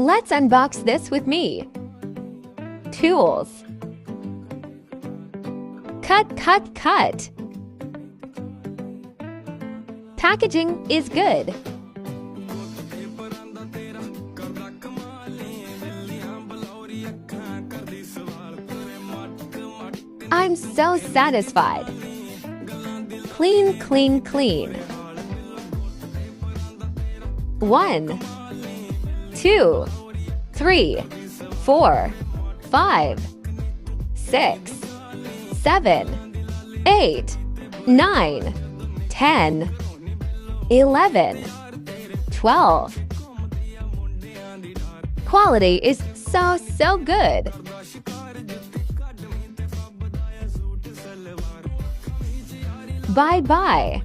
Let's unbox this with me. Tools. Cut, cut, cut. Packaging is good. I'm so satisfied. Clean, clean, clean. 1, 2, 3, 4, 5, 6, 7, 8, 9, 10, 11, 12. Quality is so good. Bye-bye.